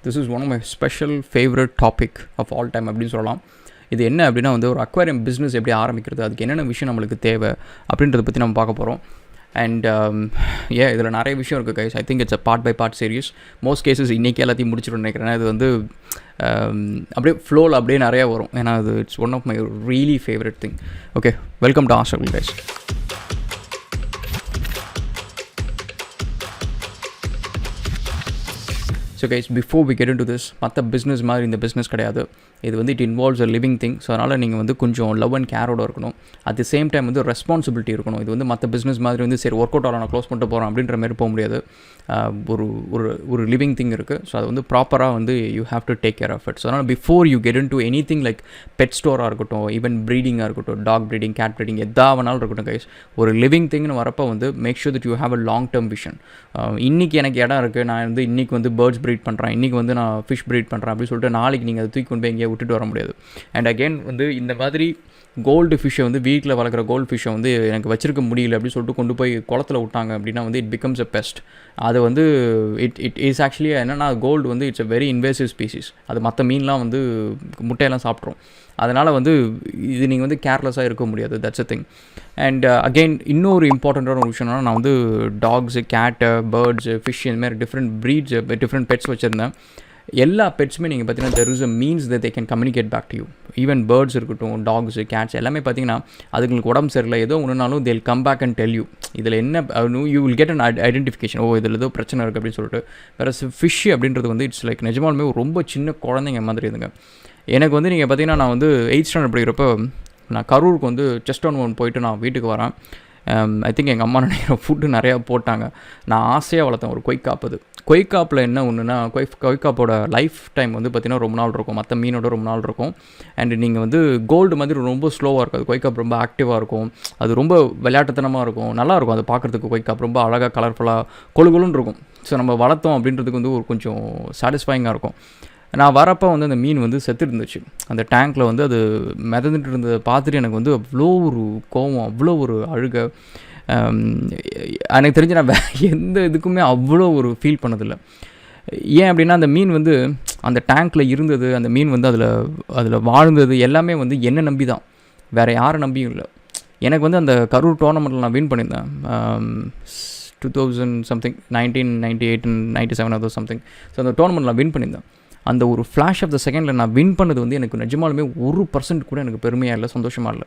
This is one of my special favourite topic of all time அப்படின்னு சொல்லலாம். இது என்ன அப்படின்னா வந்து ஒரு அக்வாரியம் பிஸ்னஸ் எப்படி ஆரம்பிக்கிறது, அதுக்கு என்னென்ன விஷயம் நம்மளுக்கு தேவை அப்படின்றத பற்றி நம்ம பார்க்க போகிறோம். அண்ட் இதில் நிறைய விஷயம் இருக்குது guys. I think it's a part by part series. Most cases இன்றைக்கி எல்லாத்தையும் முடிச்சிடும்னு நினைக்கிறேன். இது வந்து அப்படியே ஃப்ளோவில் அப்படியே நிறையா வரும். ஏன்னா அது it's one of my really favourite thing. Okay, welcome to Astral guys. So guys, before we get into this, மற்ற பிஸ்னஸ் மாதிரி இந்த பிஸ்னஸ் கிடையாது. இது வந்து it involves a living thing. So அதனால் நீங்கள் வந்து கொஞ்சம் லவ் அண்ட் கேரோட இருக்கணும். அட் தி சேம் டைம் வந்து ரெஸ்பான்சிபிலிட்டி இருக்கணும். இது வந்து மற்ற பிஸ்னஸ் மாதிரி வந்து சரி ஒர்க் அவுட் ஆகலாம், நான் க்ளோஸ் பண்ணிட்டு போகிறோம் அப்படின்ற மாதிரி போக முடியாது. ஒரு ஒரு ஒரு லிவிங் திங் இருக்குது. ஸோ அது வந்து ப்ராப்பராக வந்து you have to take care of it. So அதனால் before you get into anything like pet ஸ்டோராக இருக்கட்டும், ஈவன் ப்ரீடிங்காக இருக்கட்டும், டாக் ப்ரீடிங், கேட் ப்ரீடிங், எதாவனாலும் இருக்கட்டும் கைஸ், ஒரு லிவிங் திங்னு வரப்போ வந்து make sure that you have a long term vision. இன்றைக்கி எனக்கு இடம் இருக்குது, நான் வந்து இன்றைக்கி வந்து பேர்ட்ஸ் ப்ரீட் பண்ணுறேன், இன்றைக்கி வந்து நான் ஃபிஷ் ப்ரீட் பண்ணுறேன் அப்படின்னு சொல்லிட்டு நாளைக்கு நீங்கள் அதை தூக்கி கொண்டு போய் எங்கேயா விட்டுட்டு வர முடியாது. அண்ட் அகெயின் வந்து இந்த மாதிரி கோல்டு ஃபிஷ்ஷை வந்து வீட்டில் வளர்க்குற கோல்டு ஃபிஷ்ஷை வந்து எனக்கு வச்சிருக்க முடியல அப்படின்னு சொல்லிட்டு கொண்டு போய் குளத்தில் விட்டாங்க அப்படின்னா வந்து இட் பிகம்ஸ் அ பெஸ்ட். அது வந்து இட் இஸ் ஆக்சுவலி என்னென்னா கோல்டு வந்து it's a very invasive species. அது மற்ற மீன்லாம் வந்து முட்டையெல்லாம் சாப்பிட்ரும். அதனால் வந்து இது நீங்கள் வந்து கேர்லெஸ்ஸாக இருக்க முடியாது. That's a thing. And again இன்னொரு இம்பார்ட்டண்ட்டான ஒரு விஷயம்னா, நான் வந்து டாக்ஸு, கேட்டு, பேர்ட்ஸு, ஃபிஷ் இந்தமாதிரி டிஃப்ரெண்ட் ப்ரீட்ஸ், டிஃப்ரெண்ட் பெட்ஸ் வச்சுருந்தேன். எல்லா பெட்ஸுமே நீங்கள் பார்த்தீங்கன்னா there is a means that they can communicate back to you. Even birds இருக்கட்டும், டாக்ஸு, கேட்ஸ் எல்லாமே பார்த்தீங்கன்னா அதுங்களுக்கு உடம்பு சரியில்லை ஏதோ ஒன்றுனாலும் they'll come back and tell you. இதில் என்ன you will get an identification. இதில் ஏதோ பிரச்சனை இருக்குது அப்படின்னு சொல்லிட்டு. வேறு ஃபிஷ் அப்படின்றது வந்து இட்ஸ் லைக் நிஜமாலுமே ரொம்ப சின்ன குழந்தைங்க மாதிரி இதுங்க. எனக்கு வந்து நீங்கள் பார்த்தீங்கன்னா நான் வந்து 8th ஸ்டாண்டர்ட் படிக்கிறப்போ நான் கரூருக்கு வந்து செஸ்ட் ஒன் போயிட்டு நான் வீட்டுக்கு வரேன். ஐ திங்க் எங்கள் அம்மா நினைக்கிற ஃபுட்டு நிறையா போட்டாங்க. நான் ஆசையாக வளர்த்தேன் ஒரு கொய்க்காப். அது கொய்க்காப்பில் என்ன ஒன்றுனா, கொய்க்காப்போட லைஃப் டைம் வந்து பார்த்திங்கன்னா ரொம்ப நாள் இருக்கும், மற்ற மீனோட ரொம்ப நாள் இருக்கும். அண்டு நீங்கள் வந்து கோல்டு மாதிரி ரொம்ப ஸ்லோவாக இருக்காது. கொய்க்காப் ரொம்ப ஆக்டிவாக இருக்கும். அது ரொம்ப விளையாட்டுத்தனமாக இருக்கும், நல்லாயிருக்கும் அது பார்க்குறதுக்கு. கொய்க்காப் ரொம்ப அழகாக கலர்ஃபுல்லாக கொழுகுலுன்னு இருக்கும். ஸோ நம்ம வளர்த்தோம் அப்படின்றதுக்கு வந்து ஒரு கொஞ்சம் சாட்டிஸ்ஃபைங்காக இருக்கும். நான் வரப்போ வந்து அந்த மீன் வந்து செத்து இருந்துச்சு. அந்த டேங்க்கில் வந்து அது மிதந்துட்டு இருந்ததை பார்த்துட்டு எனக்கு வந்து அவ்வளோ ஒரு கோவம், அவ்வளோ ஒரு அழுகை. எனக்கு தெரிஞ்சு நான் எந்த இதுக்குமே அவ்வளோ ஒரு ஃபீல் பண்ணதில்லை. ஏன் அப்படின்னா அந்த மீன் வந்து அந்த டேங்க்கில் இருந்தது, அந்த மீன் வந்து அதில் வாழ்ந்தது எல்லாமே வந்து என்னை நம்பி தான், வேறு யாரை நம்பியும் இல்லை. எனக்கு வந்து அந்த கரூர் டோர்னமெண்ட்டில் நான் வின் பண்ணியிருந்தேன். 2000 சம்திங் 1998 and 97 அதோ சம்திங். ஸோ அந்த டோர்னமெண்ட் நான் வின் பண்ணியிருந்தேன். அந்த ஒரு ஃப்ளாஷ் ஆஃப் த செகண்டில் நான் வின் பண்ணது வந்து எனக்கு நிஜமாலுமே 1% கூட எனக்கு பெருமையாக இல்லை, சந்தோஷமாக இல்லை.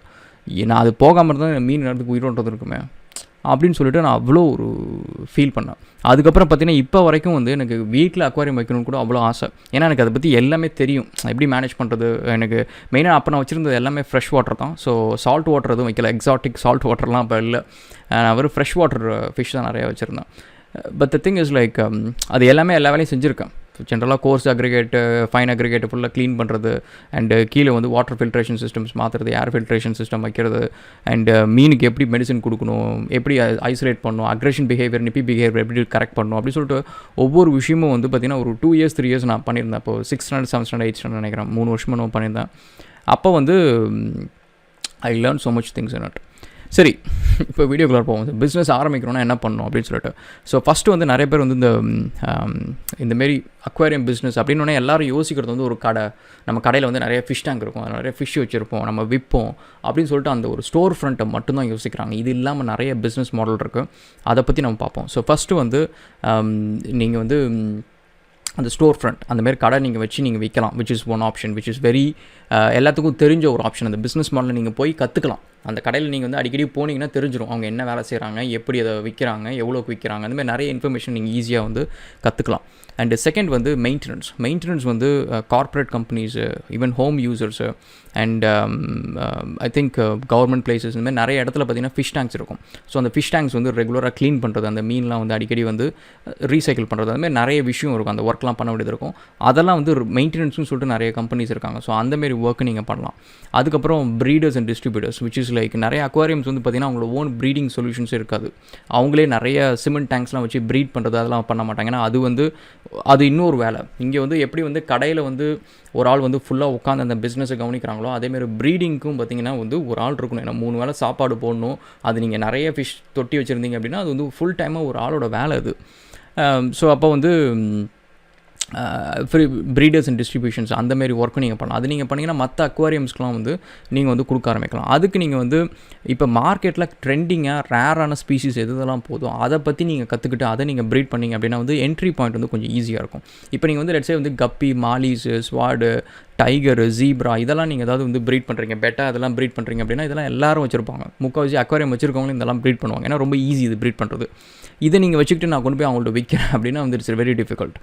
நான் அது போகாமல் இருந்தால் மீன் நேரத்துக்கு உயிரோன்றது இருக்குமே அப்படின்னு சொல்லிட்டு நான் அவ்வளோ ஒரு ஃபீல் பண்ணேன். அதுக்கப்புறம் பார்த்தீங்கன்னா இப்போ வரைக்கும் வந்து எனக்கு வீட்டில் அக்வாரியம் வைக்கணும்னு கூட அவ்வளோ ஆசை. ஏன்னா எனக்கு அதை பற்றி எல்லாமே தெரியும், எப்படி மேனேஜ் பண்ணுறது. எனக்கு மெயினாக அப்போ நான் வச்சுருந்தது எல்லாமே ஃப்ரெஷ் வாட்டர் தான். ஸோ சால்ட் வாட்டர் எதுவும் வைக்கல, எக்ஸாட்டிக் சால்ட் வாட்டர்லாம் அப்போ இல்லை. நான் வெறும் ஃப்ரெஷ் வாட்டர் ஃபிஷ் தான் நிறையா வச்சுருந்தேன். But the thing is like அது எல்லாமே எல்லா வேலையும் செஞ்சுருக்கேன். ஜென்ரலாக கோர்ஸ் அக்ரிகேட்டு, ஃபைன் அக்ரிகேட்டு ஃபுல்லாக க்ளீன் பண்ணுறது, அண்டு கீழே வந்து வாட்டர் ஃபில்ட்ரேஷன் சிஸ்டம்ஸ் மாற்றுறது, ஏர் ஃபில்ட்ரேஷன் சிஸ்டம் வைக்கிறது, அண்டு மீனுக்கு எப்படி மெடிசன் கொடுக்கணும், எப்படி ஐசோலேட் பண்ணணும், அக்ரெஷன் பிஹேவியர், நிப்பி பிஹேவியர் எப்படி கரெக்ட் பண்ணணும் அப்படின்னு சொல்லிட்டு ஒவ்வொரு விஷயமும் வந்து பார்த்திங்கன்னா ஒரு 2 years 3 years நான் பண்ணியிருந்தேன். இப்போ 6th standard 7th standard 8th standard நினைக்கிறேன், 3 வருஷமாக நான் பண்ணியிருந்தேன். அப்போ வந்து I learn so much things in it. சரி, இப்போ வீடியோக்குள்ளே போவோம். பிஸ்னஸ் ஆரம்பிக்கணும்னா என்ன பண்ணணும் அப்படின்னு சொல்லிட்டு. ஸோ ஃபஸ்ட்டு வந்து நிறைய பேர் வந்து இந்தமாரி அக்வாரியம் பிஸ்னஸ் அப்படின்னோடனே எல்லோரும் யோசிக்கிறது வந்து ஒரு கடை, நம்ம கடையில் வந்து நிறைய ஃபிஷ் டேங்க் இருக்கும், நிறைய ஃபிஷ் வச்சுருப்போம், நம்ம விற்போம் அப்படின்னு சொல்லிட்டு அந்த ஒரு ஸ்டோர் ஃப்ரண்ட்டை மட்டும்தான் யோசிக்கிறாங்க. இது இல்லாமல் நிறைய பிஸ்னஸ் மாடல் இருக்குது, அதை பற்றி நம்ம பார்ப்போம். ஸோ ஃபஸ்ட்டு வந்து நீங்கள் வந்து அந்த ஸ்டோர் ஃப்ரண்ட் அந்தமாரி கடை நீங்கள் வச்சு நீங்கள் விற்கலாம், which is one option, which is very எல்லாத்துக்கும் தெரிஞ்ச ஒரு ஆப்ஷன். அந்த பிஸ்னஸ் மாடலில் நீங்கள் போய் கற்றுக்கலாம். அந்த கடையில் நீங்கள் வந்து அடிக்கடி போனீங்கன்னா தெரிஞ்சிடும் அவங்க என்ன வேலை செய்கிறாங்க, எப்படி அதை விற்கிறாங்க, எவ்வளோக்கு விற்கிறாங்க, அந்தமாதிரி நிறைய இன்ஃபர்மேஷன் நீங்கள் ஈஸியாக வந்து கற்றுக்கலாம். அண்டு செகண்ட் வந்து மெயின்டெனன்ஸ் வந்து corporate companies, even home users, and I think government places இந்தமாதிரி நிறைய இடத்துல பார்த்திங்கன்னா ஃபிஷ் டேங்க்ஸ் இருக்கும். ஸோ அந்த ஃபிஷ் டேங்க்ஸ் வந்து ரெகுலராக க்ளீன் பண்ணுறது, அந்த மீன்லாம் வந்து அடிக்கடி வந்து ரீசைக்கிள் பண்ணுறது, அதுமாதிரி நிறைய விஷயம் இருக்கும், அந்த ஒர்க்லாம் பண்ண வேண்டியது இருக்கும். அதெல்லாம் வந்து மெயின்டெனன்ஸ்னு சொல்லிட்டு நிறைய கம்பெனிஸ் இருக்காங்க. ஸோ அந்தமாரி ஒர்க்கு நீங்கள் பண்ணலாம். அதுக்கப்புறம் breeders and distributors, which is like நிறைய அக்வாரியம்ஸ் வந்து பார்த்திங்கன்னா அவங்களோட ஓன் ப்ரீடிங் சொல்யூஷன்ஸ் இருக்காது. அவங்களே நிறைய சிமெண்ட் டேங்க்ஸ்லாம் வச்சு ப்ரீட் பண்ணுறது அதெல்லாம் பண்ண மாட்டாங்க. ஏன்னா அது இன்னொரு வேலை. இங்கே வந்து எப்படி வந்து கடையில் வந்து ஒரு ஆள் வந்து ஃபுல்லாக உட்காந்து அந்த பிஸ்னஸை கவனிக்கிறாங்களோ அதேமாதிரி ப்ரீடிங்க்கும் பார்த்திங்கன்னா வந்து ஒரு ஆள் இருக்கணும். ஏன்னா 3 வேளை சாப்பாடு போடணும். அது நீங்கள் நிறைய ஃபிஷ் தொட்டி வச்சுருந்தீங்க அப்படின்னா அது வந்து ஃபுல் டைமாக ஒரு ஆளோட வேலை அது. ஸோ அப்போ வந்து ஃப்ரீ ப்ரீடர்ஸ் அண்ட் டிஸ்ட்ரிபியூஷன்ஸ் அந்தமாரி ஒர்க்கும் நீங்கள் பண்ணலாம். அது நீங்கள் பண்ணிங்கன்னா மற்ற அக்வாரியம்ஸ்க்குலாம் வந்து நீங்கள் வந்து கொடுக்க ஆரம்பிக்கலாம். அதுக்கு நீங்கள் வந்து இப்போ மார்க்கெட்டில் ட்ரெண்டிங்காக ரேரான ஸ்பீஷீஸ் எதுதெல்லாம் போதும் அதை பற்றி நீங்கள் கற்றுக்கிட்டு அதை நீங்கள் ப்ரீட் பண்ணிங்க அப்படின்னா வந்து என்ட்ரி பாயிண்ட் வந்து கொஞ்சம் ஈஸியாக இருக்கும். இப்போ நீங்கள் வந்து லெட்ஸே வந்து கப்பி, மாலிஸு, ஸ்வாடு, டைகரு, ஜீப்ரா இதெல்லாம் நீங்கள் ஏதாவது வந்து ப்ரீட் பண்ணுறீங்க, பெட்டா இதெல்லாம் ப்ரீட் பண்ணுறீங்க அப்படின்னா இதெல்லாம் எல்லாரும் வச்சுருப்பாங்க. முக்கால்வாசி அக்வாரியம் வச்சுருக்கவங்களும் இதெல்லாம் ப்ரீட் பண்ணுவாங்க. ஏன்னா ரொம்ப ஈஸி இது ப்ரீட் பண்ணுறது. இதை நீங்கள் வச்சுக்கிட்டு நான் கொண்டு போய் அவங்கள்ட்ட விற்கிறேன் அப்படின்னா வந்து இட்ஸ் வெரி டிஃபிகல்ட்.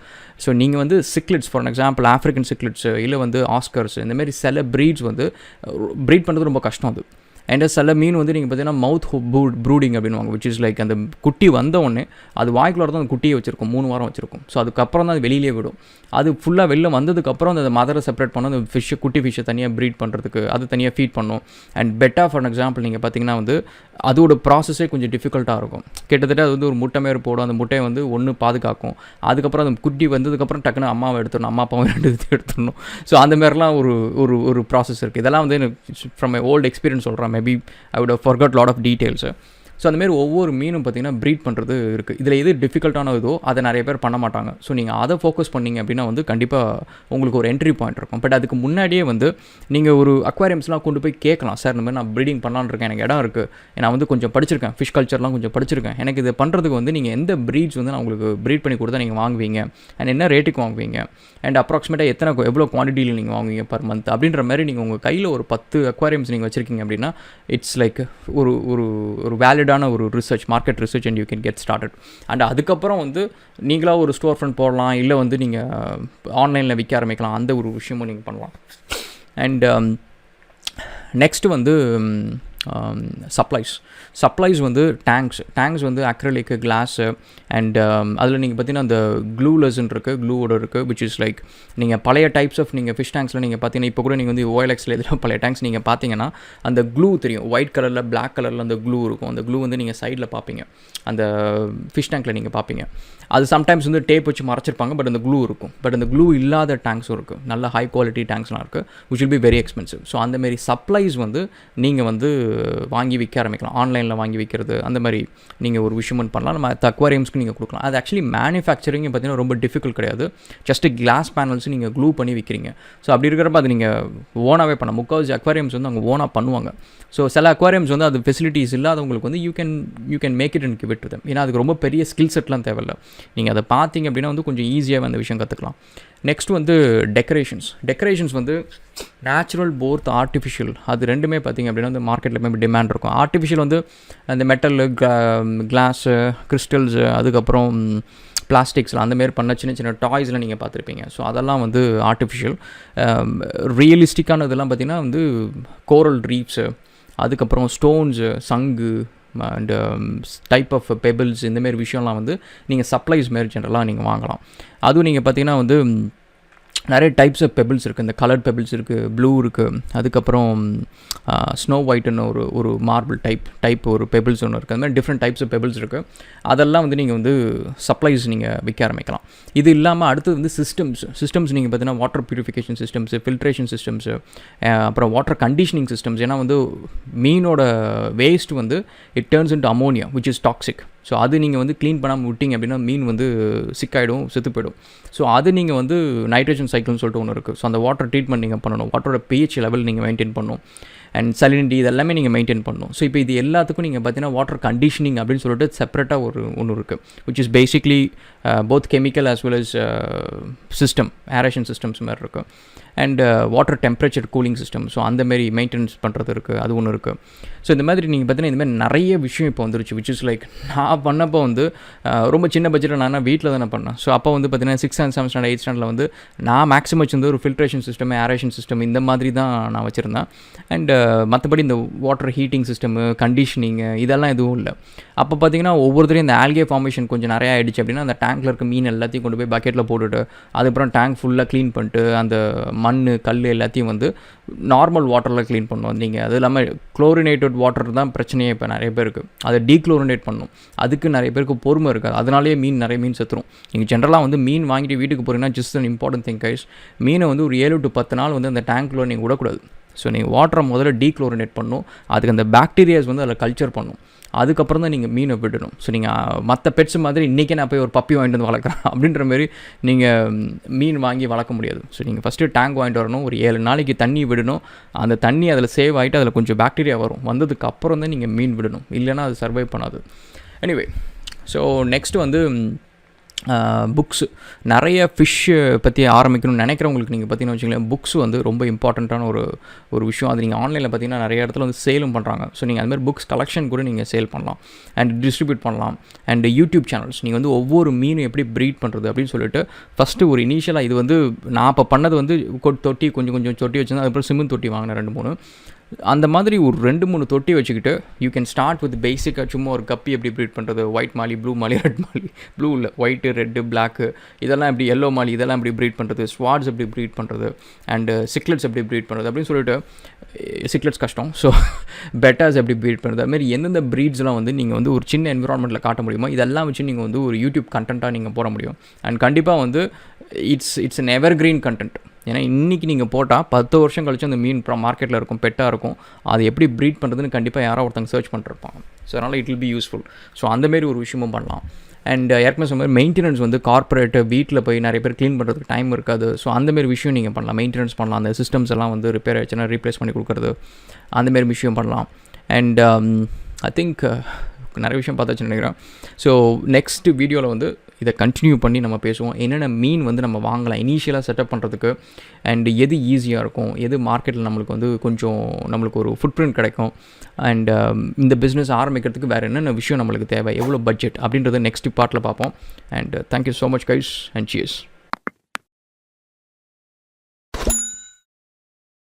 ஸோ நீங்கள் வந்து cichlids for example African cichlids இல்லை வந்து ஆஸ்கர்ஸ் இந்தமாரி சில ப்ரீட்ஸ் வந்து ப்ரீட் பண்ணுறது ரொம்ப கஷ்டம். அது அண்ட் சில மீன் வந்து நீங்கள் பார்த்தீங்கன்னா மவுத் ப்ரூடிங் அப்படின்வாங்க, விச் இஸ் லைக் அந்த குட்டி வந்த உடனே அது வாய்க்குள்ள தான் அந்த குட்டியை வச்சிருக்கும், 3 வாரம் வச்சிருக்கும். ஸோ அதுக்கப்புறம் தான் அது வெளியிலே விடும். அது ஃபுல்லாக வெளில வந்ததுக்கப்புறம் அந்த மதரை செப்பரேட் பண்ணணும், அந்த ஃபிஷ்ஷை குட்டி ஃபிஷ்ஷை தனியாக ப்ரீட் பண்ணுறதுக்கு அது தனியாக ஃபீட் பண்ணும். அண்ட் பெட்டா ஃபார் எக்ஸாம்பிள் நீங்கள் பார்த்தீங்கன்னா வந்து அதோட ப்ராசஸே கொஞ்சம் டிஃபிகல்ட்டாக இருக்கும். கிட்டத்தட்ட அது வந்து ஒரு முட்டை மேலே போடும், அந்த முட்டையை வந்து ஒன்று பாதுகாக்கும், அதுக்கப்புறம் அந்த குட்டி வந்ததுக்கப்புறம் டக்குன்னு அம்மாவை எடுத்துடணும், அம்மா அப்பாவை 2 எடுத்துடணும். ஸோ அந்த மாதிரிலாம் ஒரு ப்ராசஸ் இருக்குது. இதெல்லாம் வந்து ஃப்ரம் மை ஓல்டு எக்ஸ்பீரியன்ஸ் சொல்கிறேன். Maybe I would have forgot lot of details. So அந்தமாரி ஒவ்வொரு மீனும் பார்த்திங்கன்னா ப்ரீட் பண்ணுறது இருக்குது. இதில் எது டிஃபிகல்ட்டான இதோ அதை நிறைய பேர் பண்ண மாட்டாங்க. ஸோ நீங்கள் அதை ஃபோக்கஸ் பண்ணிங்க அப்படின்னா வந்து கண்டிப்பாக உங்களுக்கு ஒரு என்ட்ரி பாயிண்ட் இருக்கும். பட் அதுக்கு முன்னாடியே வந்து நீங்கள் ஒரு அக்வாரியம்ஸ்லாம் கொண்டு போய் கேட்கலாம், சார் இந்த மாதிரி நான் ப்ரீடிங் பண்ணலான்னு இருக்கேன், எனக்கு இடம் இருக்குது, நான் வந்து கொஞ்சம் படிச்சிருக்கேன், ஃபிஷ் கல்ச்சர்லாம் கொஞ்சம் படிச்சிருக்கேன், எனக்கு இதை பண்ணுறதுக்கு வந்து நீங்கள் எந்த ப்ரீட்ஸ் வந்து நான் உங்களுக்கு ப்ரீட் பண்ணி கொடுத்தா நீங்கள் வாங்குவீங்க, அண்ட் என்ன ரேட்டுக்கு வாங்குவீங்க, அண்ட் அப்ராக்சிமேட்டாக எவ்வளோ குவான்டிட்டியில் நீங்கள் வாங்குவீங்க பர் மந்த் அப்படின்ற மாதிரி நீங்கள் உங்கள் கையில் ஒரு 10 அக்வாரியம்ஸ் நீங்கள் வச்சுருக்கீங்க அப்படின்னா இட்ஸ் லைக் ஒரு ஒரு வேலிடான ஒரு research, market research, and you can get started. And அதுக்கப்புறம் வந்து நீங்களாக ஒரு ஸ்டோர் ஃப்ரண்ட் போடலாம், இல்லை வந்து நீங்கள் ஆன்லைனில் விற்க ஆரம்பிக்கலாம், அந்த ஒரு விஷயமும் நீங்கள் பண்ணலாம். அண்ட் நெக்ஸ்ட்டு வந்து சப்ளைஸ் வந்து டேங்க்ஸ் வந்து அக்ரிலிக்கு, கிளாஸு, அண்ட் அதில் நீங்கள் பார்த்தீங்கன்னா அந்த க்ளூலெஸ்ன்னு இருக்குது, க்ளூவோட இருக்குது, விச் இஸ் லைக் நீங்கள் பழைய டைப்ஸ் ஆஃப் நீங்கள் ஃபிஷ் டேங்க்ஸில் நீங்கள் பார்த்தீங்கன்னா இப்போ கூட நீங்கள் வந்து OLXல இதில் பழைய டேங்க்ஸ் நீங்கள் பார்த்தீங்கன்னா அந்த க்ளூ தெரியும், ஒயிட் கலரில் பிளாக் கலரில் அந்த க்ளூ இருக்கும். அந்த க்ளூ வந்து நீங்கள் சைடில் பார்ப்பீங்க, அந்த ஃபிஷ் டேங்க்கில் நீங்கள் பார்ப்பீங்க. அது சம்டைம்ஸ் வந்து டேப் வச்சு மறைச்சிருப்பாங்க, பட் அந்த க்ளூ இருக்கும். பட் அந்த க்ளூ இல்லாத டேங்க்ஸும் இருக்குது, நல்ல ஹை குவாலிட்டி டேங்க்ஸ்லாம் இருக்குது, which will be very expensive. So அந்தமாரி சப்ளைஸ் வந்து நீங்கள் வந்து வாங்கி விற்க ஆரம்பிக்கலாம், ஆன்லைனில் வாங்கி விற்கிறது, அந்த மாதிரி நீங்கள் ஒரு விஷயம் பண்ணலாம். நம்ம அக்வாரியம்ஸ்க்கு நீங்கள் கொடுக்கலாம். அது ஆக்சுவலி மேனுஃபேக்சரிங் பார்த்தீங்கன்னா ரொம்ப டிஃபிகல்ட் கிடையாது, ஜஸ்ட் கிளாஸ் பேனல்ஸ் நீங்கள் க்ளூ பண்ணி விற்கிறீங்க. ஸோ அப்படி இருக்கிறப்ப அது நீங்கள் ஓனாகவே பண்ணலாம். முக்கால்வாசி அக்வாரியம்ஸ் வந்து அவங்க ஓனாக பண்ணுவாங்க. ஸோ சில அக்வாரியம்ஸ் வந்து அது ஃபெசிலிட்டிஸ் இல்லாதவங்களுக்கு வந்து you can make it and give it to them. ஏன்னா அதுக்கு ரொம்ப பெரிய ஸ்கில் செட்லாம் தேவையில்லை. நீங்கள் அதை பார்த்தீங்க அப்படின்னா வந்து கொஞ்சம் ஈஸியாக அந்த விஷயம் கற்றுக்கலாம். நெக்ஸ்ட் வந்து டெக்கரேஷன்ஸ் வந்து நேச்சுரல் போர்த் ஆர்டிஃபிஷியல் அது ரெண்டுமே பார்த்திங்க அப்படின்னா வந்து மார்க்கெட்டில் மேபி டிமாண்ட் இருக்கும். ஆர்டிஃபிஷியல் வந்து அந்த மெட்டலு, கிளாஸு, கிறிஸ்டல்ஸு, அதுக்கப்புறம் பிளாஸ்டிக்ஸில் அந்தமாரி பண்ண சின்ன சின்ன டாய்ஸ்லாம் நீங்கள் பார்த்துருப்பீங்க. ஸோ அதெல்லாம் வந்து ஆர்டிஃபிஷியல். ரியலிஸ்டிக்கான இதெல்லாம் பார்த்திங்கன்னா வந்து கோரல் ரீஃப்ஸு, அதுக்கப்புறம் ஸ்டோன்ஸு, சங்கு அண்டு டைப் ஆஃப் பெபிள்ஸ், இந்தமாரி விஷயம்லாம் வந்து நீங்கள் சப்ளைஸ் மாரி ஜென்ரலாக நீங்கள் வாங்கலாம். அதுவும் நீங்கள் பார்த்தீங்கன்னா வந்து நிறைய டைப்ஸ் ஆஃப் பெபிள்ஸ் இருக்குது. இந்த கலர்ட் பெபிள்ஸ் இருக்குது, ப்ளூ இருக்குது, அதுக்கப்புறம் ஸ்னோ ஒயிட்டுன்னு ஒரு மார்பிள் டைப் ஒரு பெபிள்ஸ் ஒன்று இருக்குது. அந்த மாதிரி டிஃப்ரெண்ட் டைப்ஸ் ஆஃப் பெபிள்ஸ் இருக்குது. அதெல்லாம் வந்து நீங்கள் வந்து சப்ளைஸ் நீங்கள் விற்க ஆரம்பிக்கலாம். இது இல்லாமல் அடுத்தது வந்து சிஸ்டம்ஸ் நீங்கள் பார்த்தீங்கன்னா water purification systems, filtration systems, அப்புறம் வாட்டர் கண்டிஷனிங் சிஸ்டம்ஸ். ஏன்னா வந்து மீனோட வேஸ்ட் வந்து it turns into ammonia which is toxic. So அது நீங்கள் வந்து க்ளீன் பண்ணாமல் விட்டிங்க அப்படின்னா மீன் வந்து சிக்காயிடும், செத்து போயிடும். ஸோ அது நீங்கள் வந்து நைட்ரஜன் சைக்கிள்னு சொல்லிட்டு ஒன்று இருக்குது. ஸோ அந்த வாட்டர் ட்ரீட்மெண்ட் நீங்கள் பண்ணணும், வாட்டரோட pH லெவல் நீங்கள் மெயின்டைன் பண்ணணும், அண்ட் சலினிட்டி இதெல்லாமே நீங்கள் மெயின்டைன் பண்ணணும். ஸோ இப்போ இது எல்லாத்துக்கும் நீங்கள் பார்த்தீங்கன்னா வாட்டர் கண்டிஷனிங் அப்படின்னு சொல்லிட்டு செப்பரேட்டாக ஒன்று இருக்குது, which is basically both chemical as well as system, aeration systems மாதிரி இருக்குது. And water temperature cooling system, so அந்தமாரி மெயின்டெனன்ஸ் பண்ணுறது இருக்குது, அது ஒன்று இருக்குது. ஸோ இந்த மாதிரி நீங்கள் பார்த்தீங்கன்னா இந்தமாதிரி நிறைய விஷயம் இப்போ வந்துருச்சு, விச் இஸ் லைக் நான் பண்ணப்போ வந்து ரொம்ப சின்ன பட்ஜெட்டில் நான் வீட்டில் தானே பண்ணேன். ஸோ அப்போ வந்து பார்த்தீங்கன்னா 6th and 7th standard 8th standard வந்து நான் மேக்ஸிமம் வச்சு ஒரு ஃபில்ட்ரேஷன் சிஸ்டம், ஏரேஷன் சிஸ்டம் இந்த மாதிரி தான் நான் வச்சுருந்தேன். அண்டு மற்றபடி இந்த வாட்டர் ஹீட்டிங் சிஸ்டமு, கண்டிஷனிங்கு இதெல்லாம் எதுவும் இல்லை. அப்போ பார்த்தீங்கன்னா ஒவ்வொருத்தரையும் இந்த ஆல்கே ஃபார்மேஷன் கொஞ்சம் நிறையா ஆகிடுச்சு அப்படின்னா அந்த டேங்க்கில் இருக்க மீன் எல்லாத்தையும் கொண்டு போய் பக்கெட்டில் போட்டுட்டு அதுக்கப்புறம் டேங்க் ஃபுல்லாக க்ளீன் பண்ணிட்டு அந்த மண், கல் எல்லாத்தையும் வந்து நார்மல் வாட்டரில் க்ளீன் பண்ணுவோம். நீங்கள் அது இல்லாமல் குளோரினேட்டட் வாட்டர் தான் பிரச்சனையே இப்போ நிறைய பேருக்கு. அதை டீக்ளோரினேட் பண்ணணும், அதுக்கு நிறைய பேருக்கு பொறுமை இருக்காது, அதனாலேயே நிறைய மீன் செத்துரும். நீங்கள் ஜென்ரலாக வந்து மீன் வாங்கிட்டு வீட்டுக்கு போகிறீங்கன்னா just an important thing guys, மீனை வந்து ஒரு 7 to 10 நாள் வந்து அந்த டேங்க்கில் நீங்கள் விடக்கூடாது. ஸோ நீங்கள் வாட்டரை முதல்ல டீக்ளோரினேட் பண்ணணும், அதுக்கு அந்த பாக்டீரியாஸ் வந்து அதில் கல்ச்சர் பண்ணணும். அதுக்கப்புறம் தான் நீங்கள் மீனை விடணும். ஸோ நீங்கள் மற்ற பெட்ஸ் மாதிரி இன்றைக்கே நான் போய் ஒரு பப்பி வாங்கிட்டு வந்து வளர்க்குறேன் அப்படின்ற மாதிரி நீங்கள் மீன் வாங்கி வளர்க்க முடியாது. ஸோ நீங்கள் ஃபஸ்ட்டு டேங்க் வாங்கிட்டு வரணும், ஒரு 7 நாளைக்கு தண்ணி விடணும், அந்த தண்ணி அதில் சேவ் ஆகிட்டு அதில் கொஞ்சம் பாக்டீரியா வரும், வந்ததுக்கு அப்புறம் தான் நீங்கள் மீன் விடணும், இல்லைனா அது சர்வை பண்ணாது. எனிவே, ஸோ நெக்ஸ்ட்டு வந்து புக்ஸு. நிறைய ஃபிஷ்ஷு பற்றி ஆரம்பிக்கணும்னு நினைக்கிறவங்களுக்கு நீங்கள் பார்த்தீங்கன்னு வச்சுங்களேன், புக்ஸ் வந்து ரொம்ப இம்பார்ட்டண்ட்டான ஒரு விஷயம். அது நீங்கள் ஆன்லைனில் பார்த்தீங்கன்னா நிறைய இடத்துல வந்து சேலும் பண்ணுறாங்க. ஸோ நீங்கள் அதுமாதிரி புக்ஸ் கலெக்ஷன் கூட நீங்கள் சேல் பண்ணலாம் அண்ட் டிஸ்ட்ரிபியூட் பண்ணலாம். அண்ட் யூடியூப் சேனல்ஸ், நீங்கள் வந்து ஒவ்வொரு மீனும் எப்படி ப்ரீட் பண்ணுறது அப்படின்னு சொல்லிட்டு ஃபஸ்ட்டு ஒரு இனிஷியலாக இது வந்து நான் இப்போ பண்ணது வந்து தொட்டி கொஞ்சம் தொட்டி வச்சுருந்தேன். அதுக்கப்புறம் சிமெண்ட் தொட்டி வாங்கினேன் 2-3. அந்த மாதிரி ஒரு 2-3 தொட்டி வச்சுக்கிட்டு யூ கேன் ஸ்டார்ட் வித் பேசிக்காக சும்மா ஒரு கப்பி எப்படி ப்ரீட் பண்ணுறது, ஒயிட் மாலி, ப்ளூ மாலி, ரெட் மாலி, ப்ளூ இல்லை ஒயிட்டு, ரெட்டு, பிளாக்கு, இதெல்லாம் எப்படி, எல்லோ மாலி இதெல்லாம் எப்படி ப்ரீட் பண்ணுறது, ஸ்வாட்ஸ் எப்படி ப்ரீட் பண்ணுறது, அண்டு சிக்லெட்ஸ் எப்படி ப்ரீட் பண்ணுறது அப்படின்னு சொல்லிட்டு, சிக்லெட்ஸ் கஷ்டம், ஸோ பெட்டாஸ் எப்படி ப்ரீட் பண்ணுறது, அதுமாதிரி எந்தெந்த ப்ரீட்ஸ்லாம் வந்து நீங்கள் வந்து ஒரு சின்ன என்விரான்மெண்ட்டில் காட்ட முடியுமோ இதெல்லாம் வச்சு நீங்கள் வந்து ஒரு யூடியூப் கண்டென்ட்டாக நீங்கள் போட முடியும். அண்ட் கண்டிப்பாக வந்து it's an ever green content. ஏன்னா இன்றைக்கி நீங்கள் போட்டால் 10 வருஷம் கழிச்சு அந்த மீன் மார்க்கெட்டில் இருக்கும், பெட்டாக இருக்கும், அது எப்படி ப்ரீட் பண்ணுறதுன்னு கண்டிப்பாக யாரோ ஒருத்தங்க சர்ச் பண்ணிருப்பாங்க. ஸோ அதனால் it will be useful. So அந்தமாரி ஒரு விஷயமும் பண்ணலாம். அண்ட் ஏற்கனவே சொன்ன மாதிரி மெயின்டெனன்ஸ் வந்து கார்ப்பரேட்டு வீட்டில் போய் நிறைய பேர் க்ளீன் பண்ணுறதுக்கு டைம் இருக்காது. ஸோ அந்தமாரி விஷயம் நீங்கள் பண்ணலாம், மெயின்டெனன்ஸ் பண்ணலாம். அந்த சிஸ்டம்ஸ் எல்லாம் வந்து ரிப்பேர் ஆகிடுச்சுன்னா ரீப்ளேஸ் பண்ணி கொடுக்குறது, அந்தமாரி விஷயம் பண்ணலாம். அண்ட் ஐ திங்க் நிறைய விஷயம் பார்த்தாச்சுன்னு நினைக்கிறேன். ஸோ நெக்ஸ்ட் வீடியோவில் வந்து இதை கண்டினியூ பண்ணி நம்ம பேசுவோம். என்னென்ன மீன் வந்து நம்ம வாங்கலாம் இனிஷியலாக செட்டப் பண்ணுறதுக்கு, அண்ட் எது ஈஸியாக இருக்கும், எது மார்க்கெட்டில் நம்மளுக்கு வந்து கொஞ்சம் நம்மளுக்கு ஒரு ஃபுட் பிரிண்ட் கிடைக்கும், அண்ட் இந்த பிஸ்னஸ் ஆரம்பிக்கிறதுக்கு வேறு என்னென்ன விஷயம் நம்மளுக்கு தேவை, எவ்வளோ பட்ஜெட் அப்படின்றத நெக்ஸ்ட் பார்ட்டில் பார்ப்போம். And thank you so much guys and cheers.